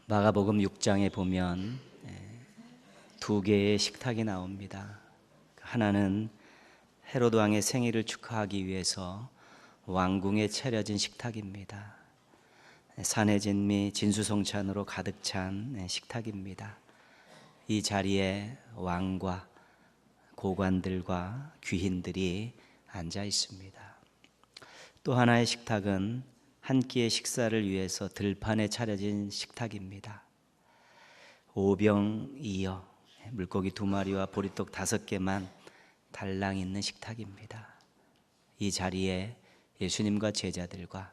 마가복음 6장에 보면 두 개의 식탁이 나옵니다. 하나는 헤로드 왕의 생일을 축하하기 위해서 왕궁에 차려진 식탁입니다. 산해진 미 진수성찬으로 가득 찬 식탁입니다. 이 자리에 왕과 고관들과 귀인들이 앉아 있습니다. 또 하나의 식탁은 한 끼의 식사를 위해서 들판에 차려진 식탁입니다. 오병이어 물고기 2마리와 보리떡 5개만 달랑 있는 식탁입니다. 이 자리에 예수님과 제자들과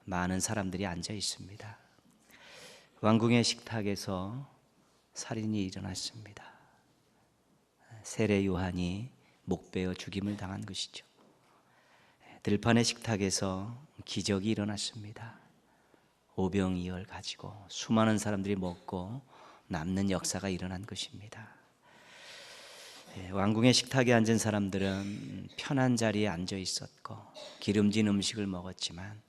많은 사람들이 앉아 있습니다. 왕궁의 식탁에서 살인이 일어났습니다. 세례 요한이 목베어 죽임을 당한 것이죠. 들판의 식탁에서 기적이 일어났습니다. 오병이어를 가지고 수많은 사람들이 먹고 남는 역사가 일어난 것입니다. 왕궁의 식탁에 앉은 사람들은 편한 자리에 앉아 있었고 기름진 음식을 먹었지만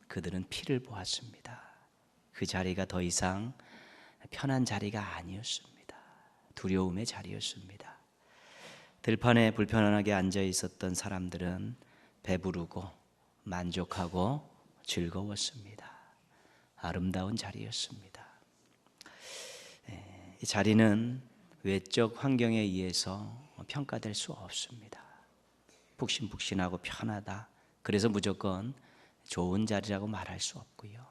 그들은 피를 보았습니다. 그 자리가 더 이상 편한 자리가 아니었습니다. 두려움의 자리였습니다. 들판에 불편하게 앉아 있었던 사람들은 배부르고 만족하고 즐거웠습니다. 아름다운 자리였습니다. 이 자리는 외적 환경에 의해서 평가될 수 없습니다. 푹신푹신하고 편하다. 그래서 무조건 좋은 자리라고 말할 수 없고요.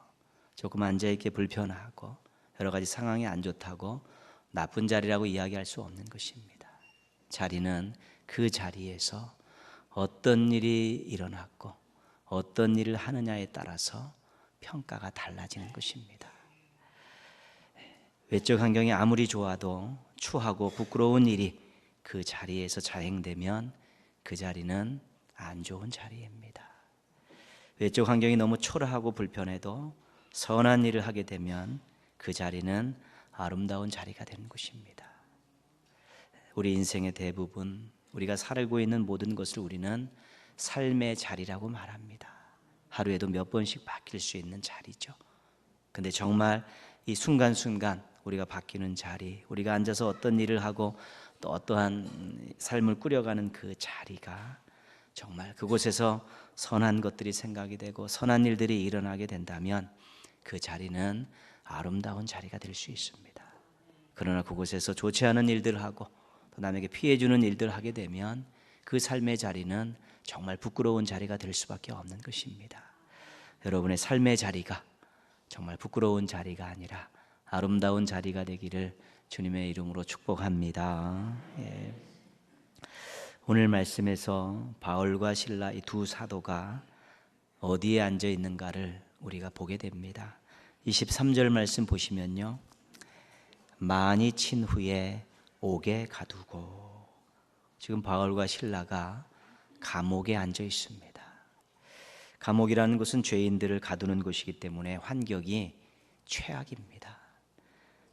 조금 앉아있기 불편하고 여러 가지 상황이 안 좋다고 나쁜 자리라고 이야기할 수 없는 것입니다. 자리는 그 자리에서 어떤 일이 일어났고 어떤 일을 하느냐에 따라서 평가가 달라지는 것입니다. 외적 환경이 아무리 좋아도 추하고 부끄러운 일이 그 자리에서 자행되면 그 자리는 안 좋은 자리입니다. 외적 환경이 너무 초라하고 불편해도 선한 일을 하게 되면 그 자리는 아름다운 자리가 되는 것입니다. 우리 인생의 대부분 우리가 살고 있는 모든 것을 우리는 삶의 자리라고 말합니다. 하루에도 몇 번씩 바뀔 수 있는 자리죠. 근데 정말 이 순간순간 우리가 바뀌는 자리, 우리가 앉아서 어떤 일을 하고 또 어떠한 삶을 꾸려가는 그 자리가 정말 그곳에서 선한 것들이 생각이 되고 선한 일들이 일어나게 된다면 그 자리는 아름다운 자리가 될 수 있습니다. 그러나 그곳에서 좋지 않은 일들을 하고 또 남에게 피해 주는 일들을 하게 되면 그 삶의 자리는 정말 부끄러운 자리가 될 수밖에 없는 것입니다. 여러분의 삶의 자리가 정말 부끄러운 자리가 아니라 아름다운 자리가 되기를 주님의 이름으로 축복합니다. 오늘 말씀에서 바울과 실라 이 두 사도가 어디에 앉아 있는가를 우리가 보게 됩니다. 23절 말씀 보시면요, 많이 친 후에 옥에 가두고. 지금 바울과 실라가 감옥에 앉아 있습니다. 감옥이라는 것은 죄인들을 가두는 곳이기 때문에 환경이 최악입니다.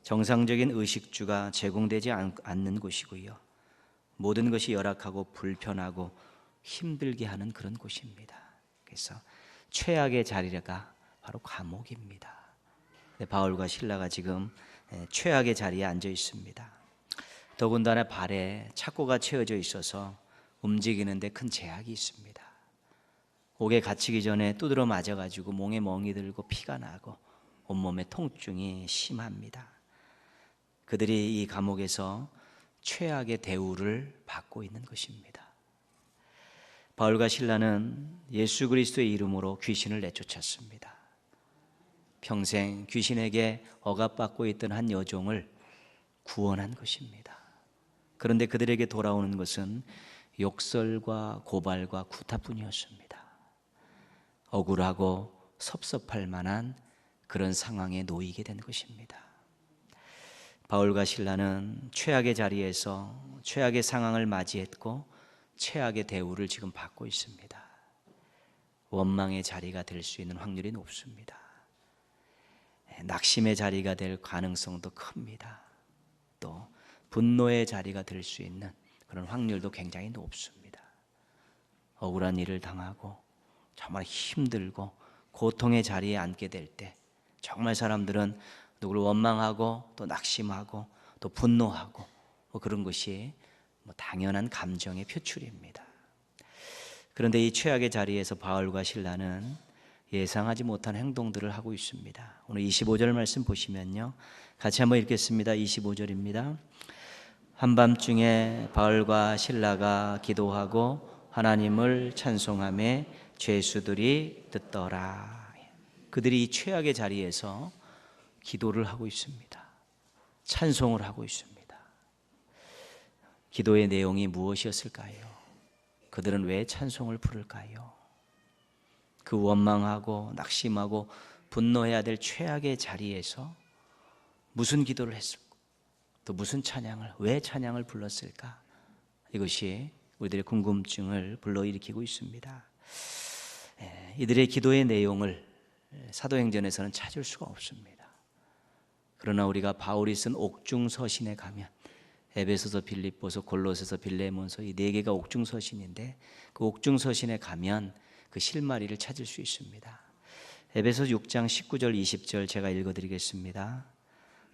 정상적인 의식주가 제공되지 않는 곳이고요, 모든 것이 열악하고 불편하고 힘들게 하는 그런 곳입니다. 그래서 최악의 자리가 바로 감옥입니다. 바울과 실라가 지금 최악의 자리에 앉아 있습니다. 더군다나 발에 착고가 채워져 있어서 움직이는데 큰 제약이 있습니다. 옥에 갇히기 전에 두드러 맞아가지고 몸에 멍이 들고 피가 나고 온몸에 통증이 심합니다. 그들이 이 감옥에서 최악의 대우를 받고 있는 것입니다. 바울과 실라는 예수 그리스도의 이름으로 귀신을 내쫓았습니다. 평생 귀신에게 억압받고 있던 한 여종을 구원한 것입니다. 그런데 그들에게 돌아오는 것은 욕설과 고발과 구타뿐이었습니다. 억울하고 섭섭할 만한 그런 상황에 놓이게 된 것입니다. 바울과 실라는 최악의 자리에서 최악의 상황을 맞이했고 최악의 대우를 지금 받고 있습니다. 원망의 자리가 될 수 있는 확률이 높습니다. 낙심의 자리가 될 가능성도 큽니다. 또 분노의 자리가 될 수 있는 그런 확률도 굉장히 높습니다. 억울한 일을 당하고 정말 힘들고 고통의 자리에 앉게 될 때 정말 사람들은 누구를 원망하고 또 낙심하고 또 분노하고 그런 것이 당연한 감정의 표출입니다. 그런데 이 최악의 자리에서 바울과 실라는 예상하지 못한 행동들을 하고 있습니다. 오늘 25절 말씀 보시면요, 같이 한번 읽겠습니다. 25절입니다. 한밤중에 바울과 실라가 기도하고 하나님을 찬송하며 죄수들이 듣더라. 그들이 이 최악의 자리에서 기도를 하고 있습니다. 찬송을 하고 있습니다. 기도의 내용이 무엇이었을까요? 그들은 왜 찬송을 부를까요? 그 원망하고 낙심하고 분노해야 될 최악의 자리에서 무슨 기도를 했을까? 또 무슨 찬양을, 왜 찬양을 불렀을까? 이것이 우리들의 궁금증을 불러일으키고 있습니다. 이들의 기도의 내용을 사도행전에서는 찾을 수가 없습니다. 그러나 우리가 바울이 쓴 옥중서신에 가면 에베소서, 빌립보서, 골로새서, 빌레몬서 이 네 개가 옥중서신인데 그 옥중서신에 가면 그 실마리를 찾을 수 있습니다. 에베소서 6장 19절 20절 제가 읽어드리겠습니다.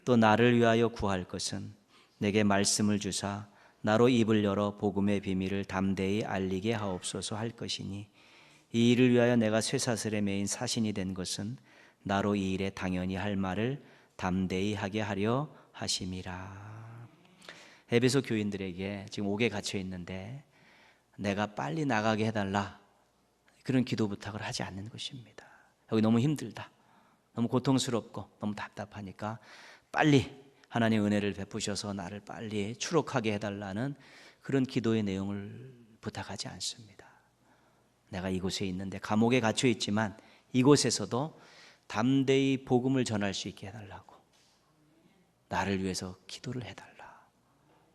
또 나를 위하여 구할 것은 내게 말씀을 주사 나로 입을 열어 복음의 비밀을 담대히 알리게 하옵소서 할 것이니 이 일을 위하여 내가 쇠사슬에 매인 사신이 된 것은 나로 이 일에 당연히 할 말을 담대히 하게 하려 하심이라. 에베소 교인들에게 지금 옥에 갇혀 있는데 내가 빨리 나가게 해달라, 그런 기도 부탁을 하지 않는 것입니다. 여기 너무 힘들다, 너무 고통스럽고 너무 답답하니까 빨리 하나님의 은혜를 베푸셔서 나를 빨리 추록하게 해달라는 그런 기도의 내용을 부탁하지 않습니다. 내가 이곳에 있는데 감옥에 갇혀 있지만 이곳에서도 담대히 복음을 전할 수 있게 해달라고, 나를 위해서 기도를 해달라,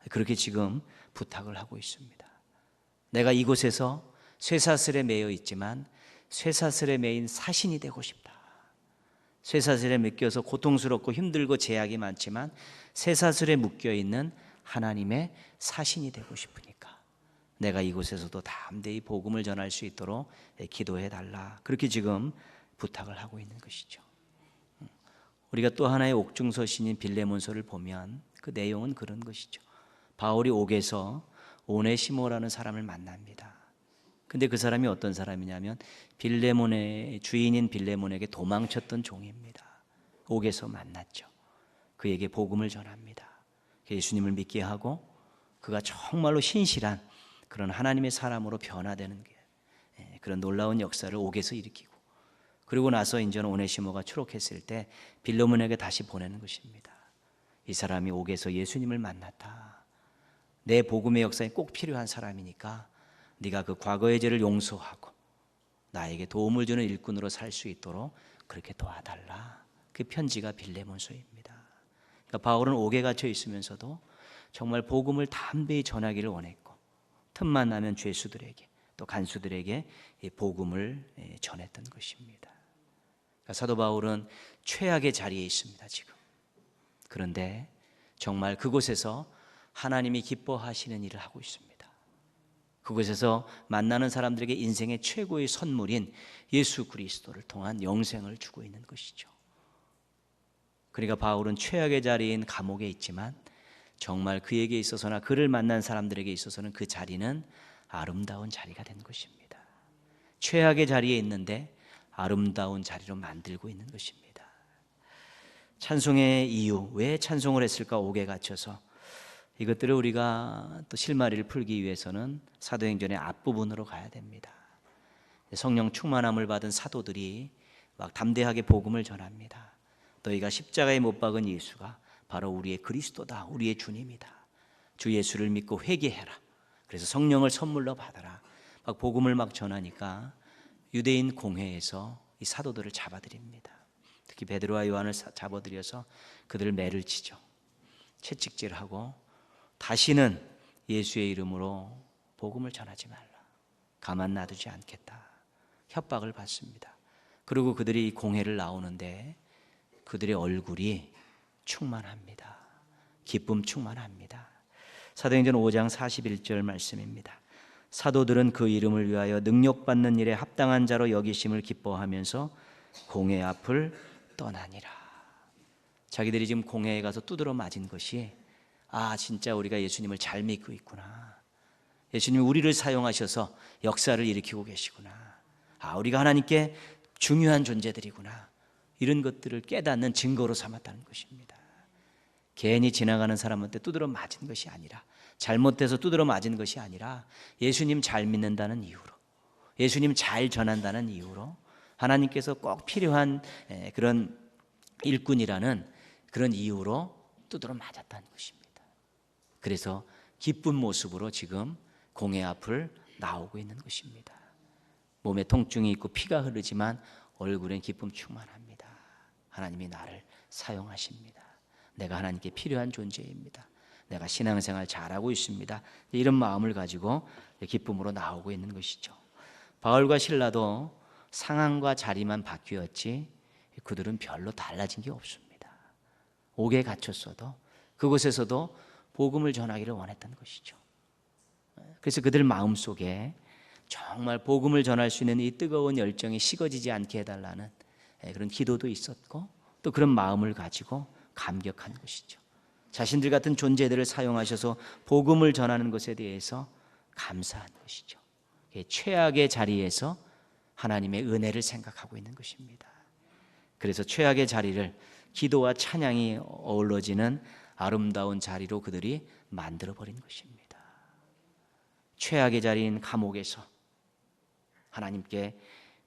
그렇게 지금 부탁을 하고 있습니다. 내가 이곳에서 쇠사슬에 매여 있지만 쇠사슬에 매인 사신이 되고 싶다. 쇠사슬에 묶여서 고통스럽고 힘들고 제약이 많지만 쇠사슬에 묶여있는 하나님의 사신이 되고 싶으니까 내가 이곳에서도 담대히 복음을 전할 수 있도록 기도해달라, 그렇게 지금 부탁을 하고 있는 것이죠. 우리가 또 하나의 옥중서신인 빌레몬서를 보면 그 내용은 그런 것이죠. 바울이 옥에서 오네시모라는 사람을 만납니다. 근데 그 사람이 어떤 사람이냐면 빌레몬의 주인인 빌레몬에게 도망쳤던 종입니다. 옥에서 만났죠. 그에게 복음을 전합니다. 예수님을 믿게 하고 그가 정말로 신실한 그런 하나님의 사람으로 변화되는 그런 놀라운 역사를 옥에서 일으키고, 그리고 나서 이제는 오네시모가 추록했을 때 빌레몬에게 다시 보내는 것입니다. 이 사람이 옥에서 예수님을 만났다. 내 복음의 역사에 꼭 필요한 사람이니까 네가 그 과거의 죄를 용서하고 나에게 도움을 주는 일꾼으로 살 수 있도록 그렇게 도와달라. 그 편지가 빌레몬서입니다. 그러니까 바울은 옥에 갇혀 있으면서도 정말 복음을 담대히 전하기를 원했고, 틈만 나면 죄수들에게 또 간수들에게 이 복음을 전했던 것입니다. 그러니까 사도 바울은 최악의 자리에 있습니다, 지금. 그런데 정말 그곳에서 하나님이 기뻐하시는 일을 하고 있습니다. 그곳에서 만나는 사람들에게 인생의 최고의 선물인 예수 그리스도를 통한 영생을 주고 있는 것이죠. 그러니까 바울은 최악의 자리인 감옥에 있지만 정말 그에게 있어서나 그를 만난 사람들에게 있어서는 그 자리는 아름다운 자리가 된 것입니다. 최악의 자리에 있는데 아름다운 자리로 만들고 있는 것입니다. 찬송의 이유, 왜 찬송을 했을까? 옥에 갇혀서. 이것들을 우리가 또 실마리를 풀기 위해서는 사도행전의 앞부분으로 가야 됩니다. 성령 충만함을 받은 사도들이 막 담대하게 복음을 전합니다. 너희가 십자가에 못 박은 예수가 바로 우리의 그리스도다, 우리의 주님이다. 주 예수를 믿고 회개해라. 그래서 성령을 선물로 받아라. 막 복음을 막 전하니까 유대인 공회에서 이 사도들을 잡아들입니다. 특히 베드로와 요한을 잡아들여서 그들을 매를 치죠. 채찍질하고 다시는 예수의 이름으로 복음을 전하지 말라, 가만 놔두지 않겠다, 협박을 받습니다. 그리고 그들이 이 공회를 나오는데 그들의 얼굴이 충만합니다. 기쁨 충만합니다. 사도행전 5장 41절 말씀입니다. 사도들은 그 이름을 위하여 능력받는 일에 합당한 자로 여기심을 기뻐하면서 공회 앞을 떠나니라. 자기들이 지금 공회에 가서 두드러 맞은 것이 진짜 우리가 예수님을 잘 믿고 있구나. 예수님이 우리를 사용하셔서 역사를 일으키고 계시구나. 우리가 하나님께 중요한 존재들이구나. 이런 것들을 깨닫는 증거로 삼았다는 것입니다. 괜히 지나가는 사람한테 두드러 맞은 것이 아니라, 잘못돼서 두드러 맞은 것이 아니라 예수님 잘 믿는다는 이유로, 예수님 잘 전한다는 이유로, 하나님께서 꼭 필요한 그런 일꾼이라는 그런 이유로 두드러 맞았다는 것입니다. 그래서 기쁜 모습으로 지금 공회 앞을 나오고 있는 것입니다. 몸에 통증이 있고 피가 흐르지만 얼굴엔 기쁨 충만합니다. 하나님이 나를 사용하십니다. 내가 하나님께 필요한 존재입니다. 내가 신앙생활 잘하고 있습니다. 이런 마음을 가지고 기쁨으로 나오고 있는 것이죠. 바울과 실라도 상황과 자리만 바뀌었지 그들은 별로 달라진 게 없습니다. 옥에 갇혔어도 그곳에서도 복음을 전하기를 원했던 것이죠. 그래서 그들 마음속에 정말 복음을 전할 수 있는 이 뜨거운 열정이 식어지지 않게 해달라는 그런 기도도 있었고, 또 그런 마음을 가지고 감격한 것이죠. 자신들 같은 존재들을 사용하셔서 복음을 전하는 것에 대해서 감사한 것이죠. 최악의 자리에서 하나님의 은혜를 생각하고 있는 것입니다. 그래서 최악의 자리를 기도와 찬양이 어우러지는 아름다운 자리로 그들이 만들어버린 것입니다. 최악의 자리인 감옥에서 하나님께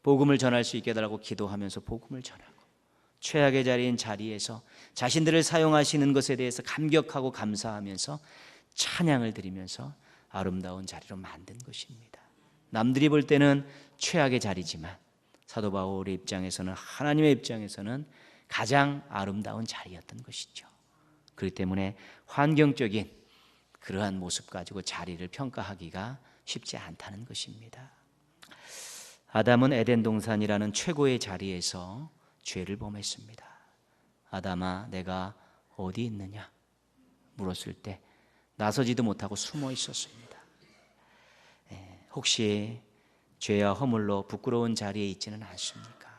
복음을 전할 수 있게 해달라고 기도하면서 복음을 전하고, 최악의 자리인 자리에서 자신들을 사용하시는 것에 대해서 감격하고 감사하면서 찬양을 드리면서 아름다운 자리로 만든 것입니다. 남들이 볼 때는 최악의 자리지만 사도 바울의 입장에서는, 하나님의 입장에서는 가장 아름다운 자리였던 것이죠. 그렇기 때문에 환경적인 그러한 모습 가지고 자리를 평가하기가 쉽지 않다는 것입니다. 아담은 에덴 동산이라는 최고의 자리에서 죄를 범했습니다. 아담아, 내가 어디 있느냐 물었을 때 나서지도 못하고 숨어 있었습니다. 혹시 죄와 허물로 부끄러운 자리에 있지는 않습니까?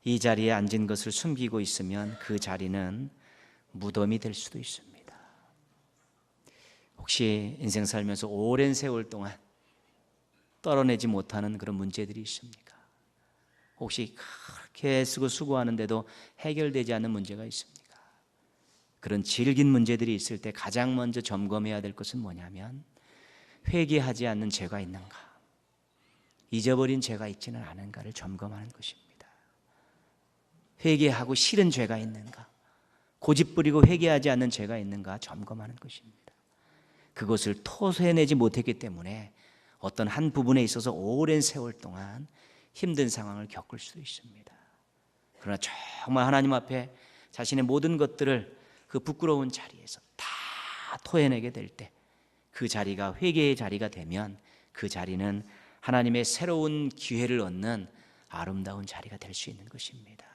이 자리에 앉은 것을 숨기고 있으면 그 자리는 무덤이 될 수도 있습니다. 혹시 인생 살면서 오랜 세월 동안 떨어내지 못하는 그런 문제들이 있습니까? 혹시 그렇게 쓰고 수고하는데도 해결되지 않는 문제가 있습니까? 그런 질긴 문제들이 있을 때 가장 먼저 점검해야 될 것은 뭐냐면, 회개하지 않는 죄가 있는가, 잊어버린 죄가 있지는 않은가를 점검하는 것입니다. 회개하고 싫은 죄가 있는가, 고집부리고 회개하지 않는 죄가 있는가 점검하는 것입니다. 그것을 토해내지 못했기 때문에 어떤 한 부분에 있어서 오랜 세월 동안 힘든 상황을 겪을 수도 있습니다. 그러나 정말 하나님 앞에 자신의 모든 것들을 그 부끄러운 자리에서 다 토해내게 될 때, 그 자리가 회개의 자리가 되면 그 자리는 하나님의 새로운 기회를 얻는 아름다운 자리가 될 수 있는 것입니다.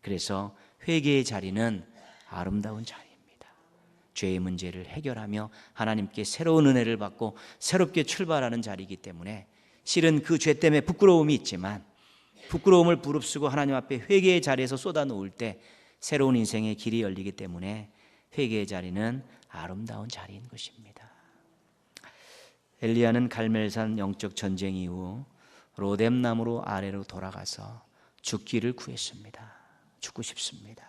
그래서 회개의 자리는 아름다운 자리입니다. 죄의 문제를 해결하며 하나님께 새로운 은혜를 받고 새롭게 출발하는 자리이기 때문에, 실은 그 죄 때문에 부끄러움이 있지만 부끄러움을 부릅쓰고 하나님 앞에 회개의 자리에서 쏟아놓을 때 새로운 인생의 길이 열리기 때문에 회개의 자리는 아름다운 자리인 것입니다. 엘리야는 갈멜산 영적 전쟁 이후 로뎀나무로 아래로 돌아가서 죽기를 구했습니다. 죽고 싶습니다.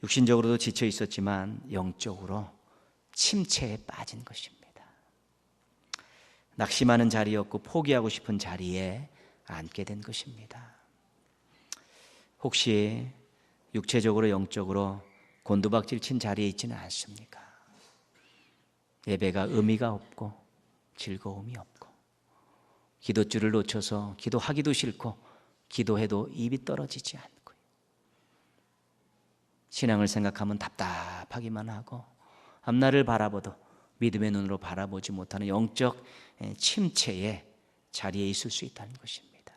육신적으로도 지쳐 있었지만 영적으로 침체에 빠진 것입니다. 낙심하는 자리였고 포기하고 싶은 자리에 앉게 된 것입니다. 혹시 육체적으로 영적으로 곤두박질 친 자리에 있지는 않습니까? 예배가 의미가 없고 즐거움이 없고, 기도줄을 놓쳐서 기도하기도 싫고 기도해도 입이 떨어지지 않고, 신앙을 생각하면 답답하기만 하고 앞날을 바라보도 믿음의 눈으로 바라보지 못하는 영적 침체의 자리에 있을 수 있다는 것입니다.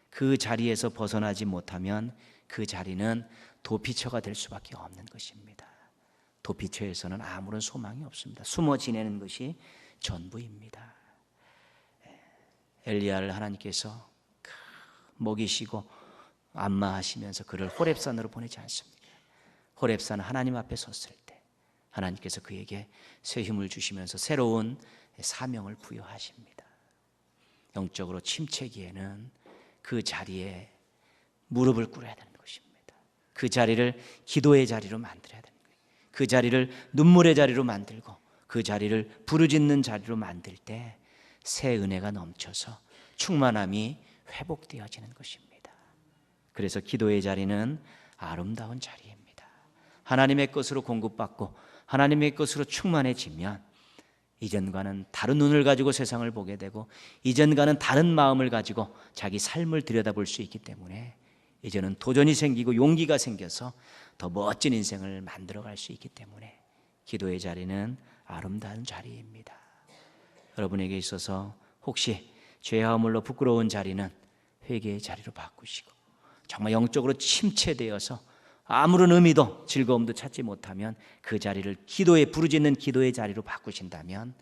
그 자리에서 벗어나지 못하면 그 자리는 도피처가 될 수밖에 없는 것입니다. 도피처에서는 아무런 소망이 없습니다. 숨어 지내는 것이 전부입니다. 엘리야를 하나님께서 먹이시고 안마하시면서 그를 호렙산으로 보내지 않습니까? 호렙산 하나님 앞에 섰을 때 하나님께서 그에게 새 힘을 주시면서 새로운 사명을 부여하십니다. 영적으로 침체기에는 그 자리에 무릎을 꿇어야 되는 것입니다. 그 자리를 기도의 자리로 만들어야 되는 거예요. 그 자리를 눈물의 자리로 만들고 그 자리를 부르짖는 자리로 만들 때 새 은혜가 넘쳐서 충만함이 회복되어지는 것입니다. 그래서 기도의 자리는 아름다운 자리입니다. 하나님의 것으로 공급받고 하나님의 것으로 충만해지면 이전과는 다른 눈을 가지고 세상을 보게 되고 이전과는 다른 마음을 가지고 자기 삶을 들여다볼 수 있기 때문에 이제는 도전이 생기고 용기가 생겨서 더 멋진 인생을 만들어갈 수 있기 때문에 기도의 자리는 아름다운 자리입니다. 여러분에게 있어서 혹시 죄와 허물로 부끄러운 자리는 회개의 자리로 바꾸시고 정말 영적으로 침체되어서 아무런 의미도 즐거움도 찾지 못하면 그 자리를 기도에 부르짖는 기도의 자리로 바꾸신다면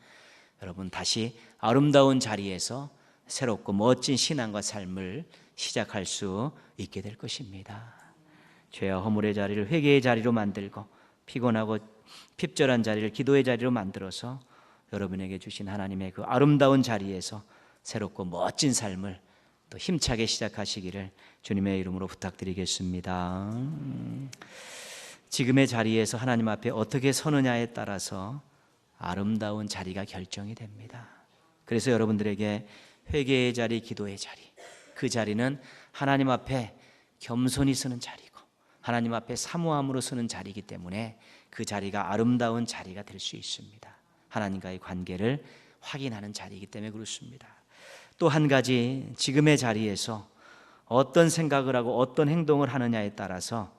여러분 다시 아름다운 자리에서 새롭고 멋진 신앙과 삶을 시작할 수 있게 될 것입니다. 죄와 허물의 자리를 회개의 자리로 만들고 피곤하고 핍절한 자리를 기도의 자리로 만들어서 여러분에게 주신 하나님의 그 아름다운 자리에서 새롭고 멋진 삶을 또 힘차게 시작하시기를 주님의 이름으로 부탁드리겠습니다. 지금의 자리에서 하나님 앞에 어떻게 서느냐에 따라서 아름다운 자리가 결정이 됩니다. 그래서 여러분들에게 회개의 자리, 기도의 자리, 그 자리는 하나님 앞에 겸손히 서는 자리고 하나님 앞에 사모함으로 서는 자리이기 때문에 그 자리가 아름다운 자리가 될 수 있습니다. 하나님과의 관계를 확인하는 자리이기 때문에 그렇습니다. 또 한 가지, 지금의 자리에서 어떤 생각을 하고 어떤 행동을 하느냐에 따라서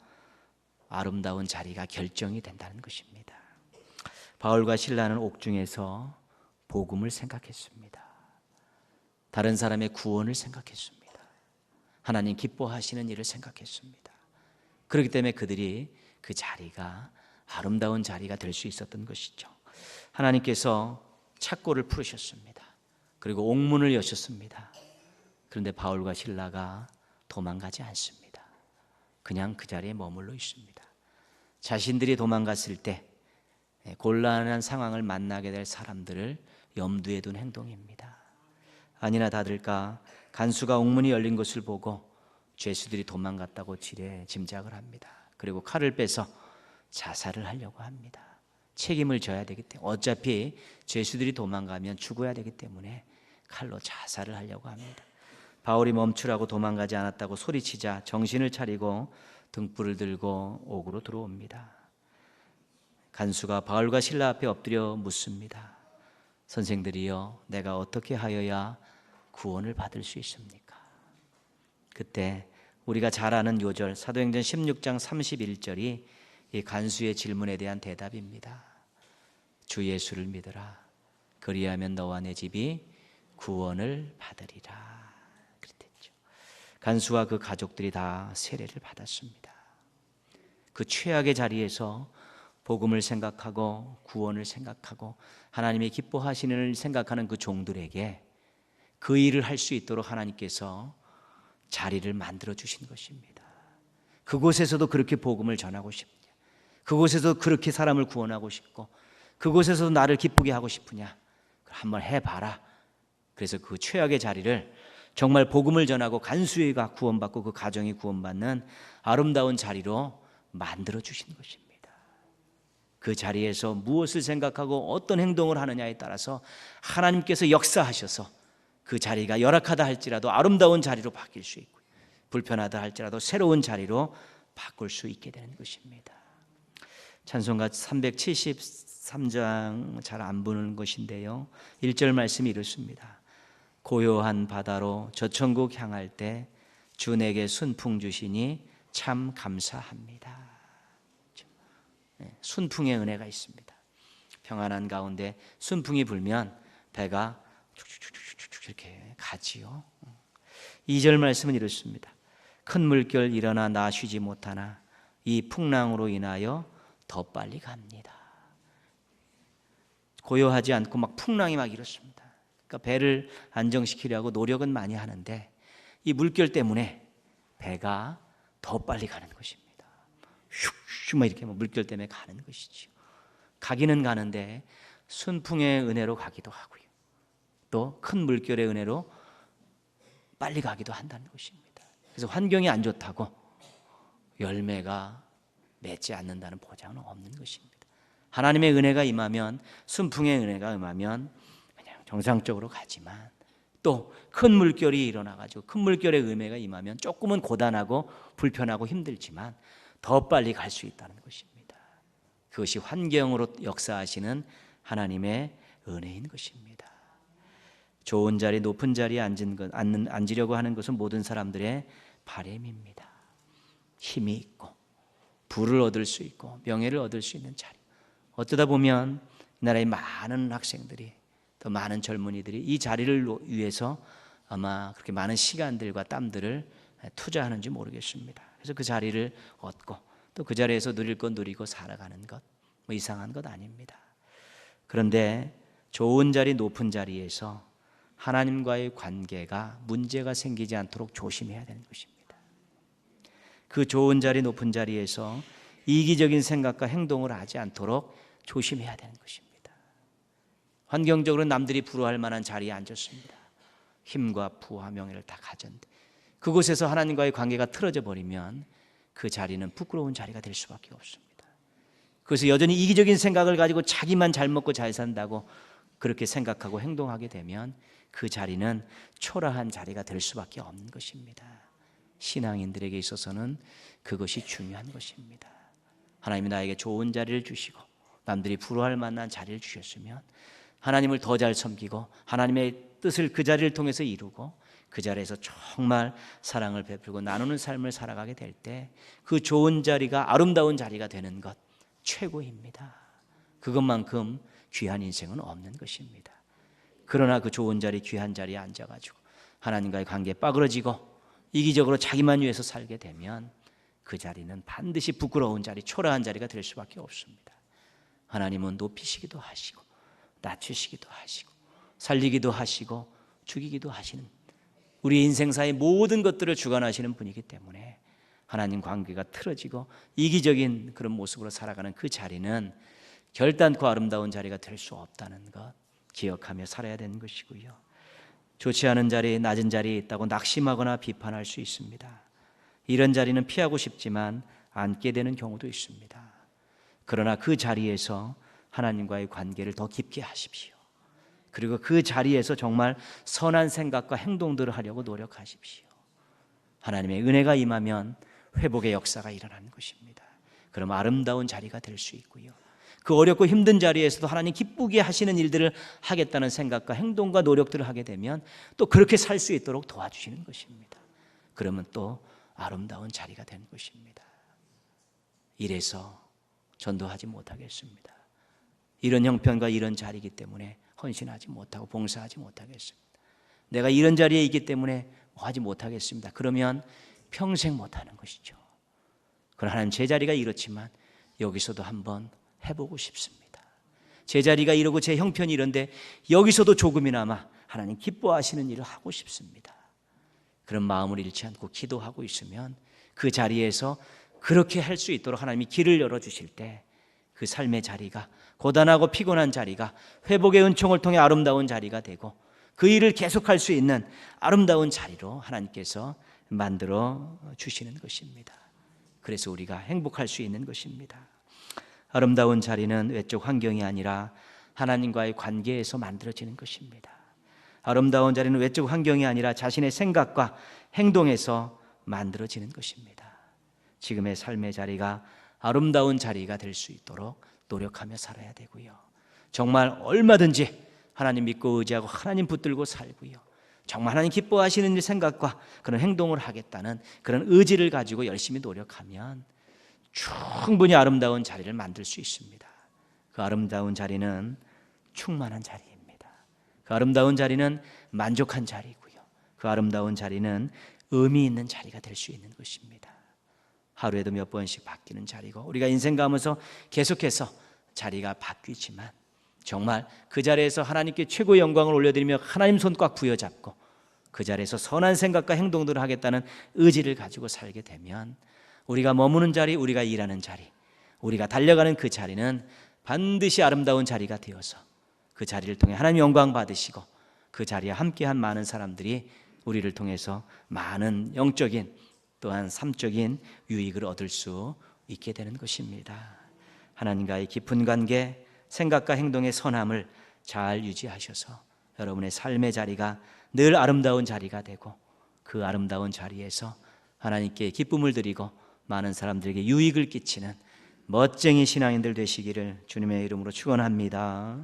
아름다운 자리가 결정이 된다는 것입니다. 바울과 실라는 옥중에서 복음을 생각했습니다. 다른 사람의 구원을 생각했습니다. 하나님 기뻐하시는 일을 생각했습니다. 그렇기 때문에 그들이 그 자리가 아름다운 자리가 될 수 있었던 것이죠. 하나님께서 착고를 풀으셨습니다. 그리고 옥문을 여셨습니다. 그런데 바울과 실라가 도망가지 않습니다. 그냥 그 자리에 머물러 있습니다. 자신들이 도망갔을 때 곤란한 상황을 만나게 될 사람들을 염두에 둔 행동입니다. 아니나 다를까 간수가 옥문이 열린 것을 보고 죄수들이 도망갔다고 짐작을 합니다. 그리고 칼을 빼서 자살을 하려고 합니다. 책임을 져야 되기 때문에 어차피 죄수들이 도망가면 죽어야 되기 때문에 칼로 자살을 하려고 합니다. 바울이 멈추라고 도망가지 않았다고 소리치자 정신을 차리고 등불을 들고 옥으로 들어옵니다. 간수가 바울과 실라 앞에 엎드려 묻습니다. 선생들이여, 내가 어떻게 하여야 구원을 받을 수 있습니까? 그때 우리가 잘 아는 요절 사도행전 16장 31절이 이 간수의 질문에 대한 대답입니다. 주 예수를 믿으라. 그리하면 너와 내 집이 구원을 받으리라. 그랬죠. 간수와 그 가족들이 다 세례를 받았습니다. 그 최악의 자리에서 복음을 생각하고 구원을 생각하고 하나님이 기뻐하시는 일을 생각하는 그 종들에게 그 일을 할 수 있도록 하나님께서 자리를 만들어 주신 것입니다. 그곳에서도 그렇게 복음을 전하고 싶냐? 그곳에서 그렇게 사람을 구원하고 싶고 그곳에서도 나를 기쁘게 하고 싶으냐? 한번 해봐라. 그래서 그 최악의 자리를 정말 복음을 전하고 간수가 구원받고 그 가정이 구원받는 아름다운 자리로 만들어 주신 것입니다. 그 자리에서 무엇을 생각하고 어떤 행동을 하느냐에 따라서 하나님께서 역사하셔서 그 자리가 열악하다 할지라도 아름다운 자리로 바뀔 수 있고 불편하다 할지라도 새로운 자리로 바꿀 수 있게 되는 것입니다. 찬송가 373장 잘 안 보는 것인데요, 1절 말씀이 이렇습니다. 고요한 바다로 저 천국 향할 때 주 내게 순풍 주시니 참 감사합니다. 순풍의 은혜가 있습니다. 평안한 가운데 순풍이 불면 배가 쭉쭉쭉쭉 이렇게 가지요. 2절 말씀은 이렇습니다. 큰 물결 일어나 나 쉬지 못하나 이 풍랑으로 인하여 더 빨리 갑니다. 고요하지 않고 막 풍랑이 막 이렇습니다. 그러니까 배를 안정시키려고 노력은 많이 하는데 이 물결 때문에 배가 더 빨리 가는 것입니다. 슉슉 이렇게 물결 때문에 가는 것이지요. 가기는 가는데 순풍의 은혜로 가기도 하고요. 또 큰 물결의 은혜로 빨리 가기도 한다는 것입니다. 그래서 환경이 안 좋다고 열매가 맺지 않는다는 보장은 없는 것입니다. 하나님의 은혜가 임하면, 순풍의 은혜가 임하면 그냥 정상적으로 가지만, 또 큰 물결이 일어나가지고 큰 물결의 은혜가 임하면 조금은 고단하고 불편하고 힘들지만 더 빨리 갈 수 있다는 것입니다. 그것이 환경으로 역사하시는 하나님의 은혜인 것입니다. 좋은 자리, 높은 자리에 앉으려고 하는 것은 모든 사람들의 바람입니다. 힘이 있고 부를 얻을 수 있고 명예를 얻을 수 있는 자리. 어쩌다 보면 이 나라의 많은 학생들이, 더 많은 젊은이들이 이 자리를 위해서 아마 그렇게 많은 시간들과 땀들을 투자하는지 모르겠습니다. 그래서 그 자리를 얻고 또 그 자리에서 누릴 것 누리고 살아가는 것, 뭐 이상한 것 아닙니다. 그런데 좋은 자리, 높은 자리에서 하나님과의 관계가 문제가 생기지 않도록 조심해야 되는 것입니다. 그 좋은 자리, 높은 자리에서 이기적인 생각과 행동을 하지 않도록 조심해야 되는 것입니다. 환경적으로 남들이 부러워할 만한 자리에 앉았습니다. 힘과 부와 명예를 다 가졌는데 그곳에서 하나님과의 관계가 틀어져 버리면 그 자리는 부끄러운 자리가 될 수밖에 없습니다. 그래서 여전히 이기적인 생각을 가지고 자기만 잘 먹고 잘 산다고 그렇게 생각하고 행동하게 되면 그 자리는 초라한 자리가 될 수밖에 없는 것입니다. 신앙인들에게 있어서는 그것이 중요한 것입니다. 하나님이 나에게 좋은 자리를 주시고 남들이 부러워할 만한 자리를 주셨으면 하나님을 더 잘 섬기고 하나님의 뜻을 그 자리를 통해서 이루고 그 자리에서 정말 사랑을 베풀고 나누는 삶을 살아가게 될 때 그 좋은 자리가 아름다운 자리가 되는 것 최고입니다. 그것만큼 귀한 인생은 없는 것입니다. 그러나 그 좋은 자리, 귀한 자리에 앉아가지고 하나님과의 관계에 빠그러지고 이기적으로 자기만 위해서 살게 되면 그 자리는 반드시 부끄러운 자리, 초라한 자리가 될 수밖에 없습니다. 하나님은 높이시기도 하시고 낮추시기도 하시고 살리기도 하시고 죽이기도 하시는, 우리 인생사의 모든 것들을 주관하시는 분이기 때문에 하나님 관계가 틀어지고 이기적인 그런 모습으로 살아가는 그 자리는 결단코 아름다운 자리가 될 수 없다는 것 기억하며 살아야 되는 것이고요. 좋지 않은 자리, 낮은 자리에 있다고 낙심하거나 비판할 수 있습니다. 이런 자리는 피하고 싶지만 앉게 되는 경우도 있습니다. 그러나 그 자리에서 하나님과의 관계를 더 깊게 하십시오. 그리고 그 자리에서 정말 선한 생각과 행동들을 하려고 노력하십시오. 하나님의 은혜가 임하면 회복의 역사가 일어나는 것입니다. 그럼 아름다운 자리가 될 수 있고요. 그 어렵고 힘든 자리에서도 하나님 기쁘게 하시는 일들을 하겠다는 생각과 행동과 노력들을 하게 되면 또 그렇게 살 수 있도록 도와주시는 것입니다. 그러면 또 아름다운 자리가 되는 것입니다. 이래서 전도하지 못하겠습니다. 이런 형편과 이런 자리이기 때문에 헌신하지 못하고 봉사하지 못하겠습니다. 내가 이런 자리에 있기 때문에 하지 못하겠습니다. 그러면 평생 못하는 것이죠. 그러나 하나님, 제 자리가 이렇지만 여기서도 한번 해보고 싶습니다. 제 자리가 이러고 제 형편이 이런데 여기서도 조금이나마 하나님 기뻐하시는 일을 하고 싶습니다. 그런 마음을 잃지 않고 기도하고 있으면 그 자리에서 그렇게 할 수 있도록 하나님이 길을 열어주실 때 그 삶의 자리가, 고단하고 피곤한 자리가 회복의 은총을 통해 아름다운 자리가 되고 그 일을 계속할 수 있는 아름다운 자리로 하나님께서 만들어 주시는 것입니다. 그래서 우리가 행복할 수 있는 것입니다. 아름다운 자리는 외적 환경이 아니라 하나님과의 관계에서 만들어지는 것입니다. 아름다운 자리는 외적 환경이 아니라 자신의 생각과 행동에서 만들어지는 것입니다. 지금의 삶의 자리가 아름다운 자리가 될 수 있도록 노력하며 살아야 되고요. 정말 얼마든지 하나님 믿고 의지하고 하나님 붙들고 살고요. 정말 하나님 기뻐하시는 일 생각과 그런 행동을 하겠다는 그런 의지를 가지고 열심히 노력하면 충분히 아름다운 자리를 만들 수 있습니다. 그 아름다운 자리는 충만한 자리입니다. 그 아름다운 자리는 만족한 자리고요. 그 아름다운 자리는 의미 있는 자리가 될 수 있는 것입니다. 하루에도 몇 번씩 바뀌는 자리고 우리가 인생 가면서 계속해서 자리가 바뀌지만 정말 그 자리에서 하나님께 최고의 영광을 올려드리며 하나님 손 꽉 부여잡고 그 자리에서 선한 생각과 행동들을 하겠다는 의지를 가지고 살게 되면 우리가 머무는 자리, 우리가 일하는 자리, 우리가 달려가는 그 자리는 반드시 아름다운 자리가 되어서 그 자리를 통해 하나님 영광 받으시고 그 자리에 함께한 많은 사람들이 우리를 통해서 많은 영적인 또한 삶적인 유익을 얻을 수 있게 되는 것입니다. 하나님과의 깊은 관계, 생각과 행동의 선함을 잘 유지하셔서 여러분의 삶의 자리가 늘 아름다운 자리가 되고 그 아름다운 자리에서 하나님께 기쁨을 드리고 많은 사람들에게 유익을 끼치는 멋쟁이 신앙인들 되시기를 주님의 이름으로 축원합니다.